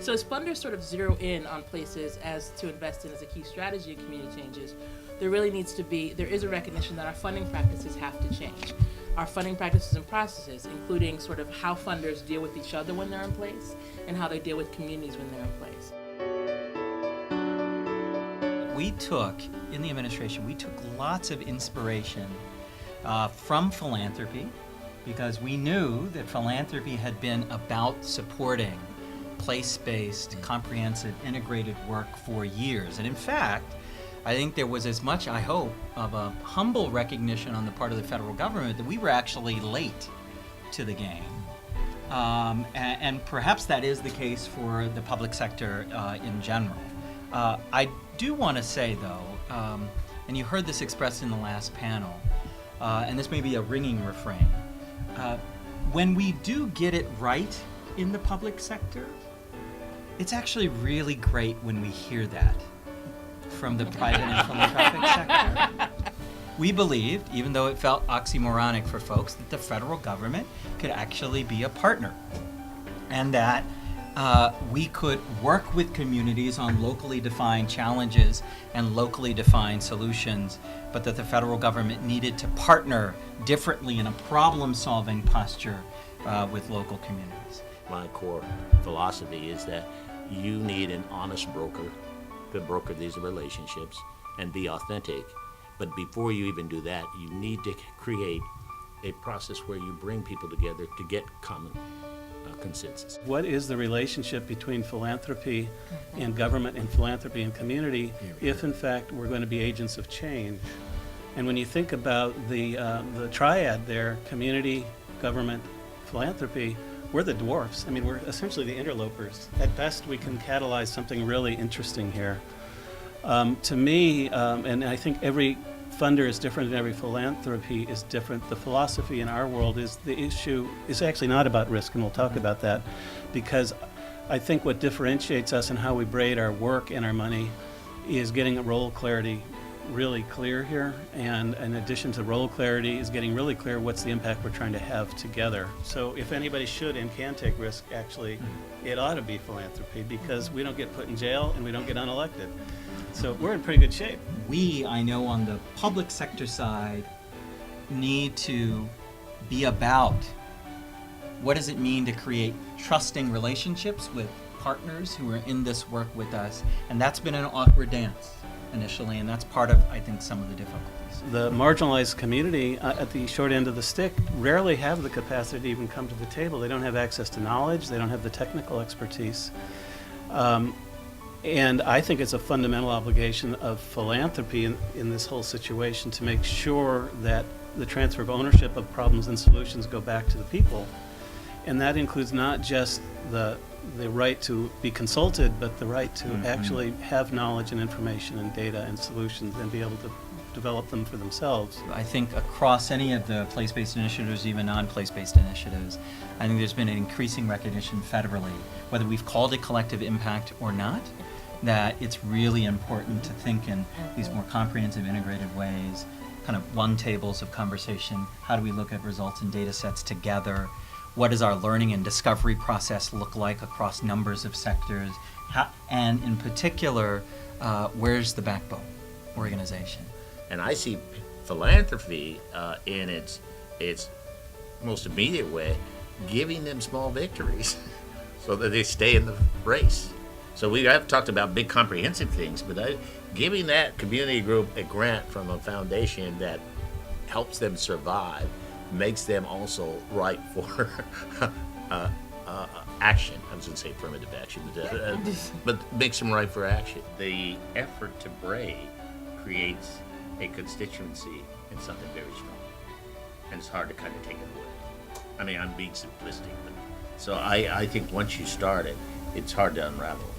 So as funders sort of zero in on places as to invest in as a key strategy in community changes, there is a recognition that our funding practices have to change. Our funding practices and processes, including sort of how funders deal with each other when they're in place and how they deal with communities when they're in place. In the administration, we took lots of inspiration from philanthropy, because we knew that philanthropy had been about supporting place-based, comprehensive, integrated work for years. And in fact, I think there was as much, I hope, of a humble recognition on the part of the federal government that we were actually late to the game. And perhaps that is the case for the public sector in general. I do want to say, though, and you heard this expressed in the last panel, and this may be a ringing refrain, when we do get it right in the public sector, it's actually really great when we hear that from the private and philanthropic sector. We believed, even though it felt oxymoronic for folks, that the federal government could actually be a partner, and that we could work with communities on locally defined challenges and locally defined solutions, but that the federal government needed to partner differently in a problem-solving posture with local communities. My core philosophy is that you need an honest broker to broker these relationships and be authentic. But before you even do that, you need to create a process where you bring people together to get common consensus. What is the relationship between philanthropy and government, and philanthropy and community, if in fact we're going to be agents of change? And when you think about the triad there, community, government, philanthropy, we're the dwarfs. I mean, we're essentially the interlopers. At best, we can catalyze something really interesting here. To me, and I think every funder is different and every philanthropy is different, the philosophy in our world is the issue is actually not about risk, and we'll talk about that, because I think what differentiates us in how we braid our work and our money is getting a role clarity really clear here, and in addition to role clarity is getting really clear what's the impact we're trying to have together. So if anybody should and can take risk, actually, it ought to be philanthropy, because we don't get put in jail and we don't get unelected. So we're in pretty good shape. We, I know on the public sector side, need to be about what does it mean to create trusting relationships with partners who are in this work with us, and that's been an awkward dance initially, and that's part of, I think, some of the difficulties. The marginalized community at the short end of the stick rarely have the capacity to even come to the table. They don't have access to knowledge, they don't have the technical expertise. And I think it's a fundamental obligation of philanthropy in this whole situation to make sure that the transfer of ownership of problems and solutions go back to the people. And that includes not just the right to be consulted, but the right to actually have knowledge and information and data and solutions and be able to develop them for themselves. I think across any of the place-based initiatives, even non-place-based initiatives, I think there's been an increasing recognition federally, whether we've called it collective impact or not, that it's really important to think in these more comprehensive, integrated ways, kind of one tables of conversation. How do we look at results and data sets together? What does our learning and discovery process look like across numbers of sectors? And in particular, where's the backbone organization? And I see philanthropy in its most immediate way, giving them small victories so that they stay in the race. So we have talked about big comprehensive things, but giving that community group a grant from a foundation that helps them survive makes them also ripe for action. I was going to say affirmative action, but makes them ripe for action. The effort to braid creates a constituency in something very strong, and it's hard to kind of take it away. I mean, I'm being simplistic, but so I think once you start it, it's hard to unravel.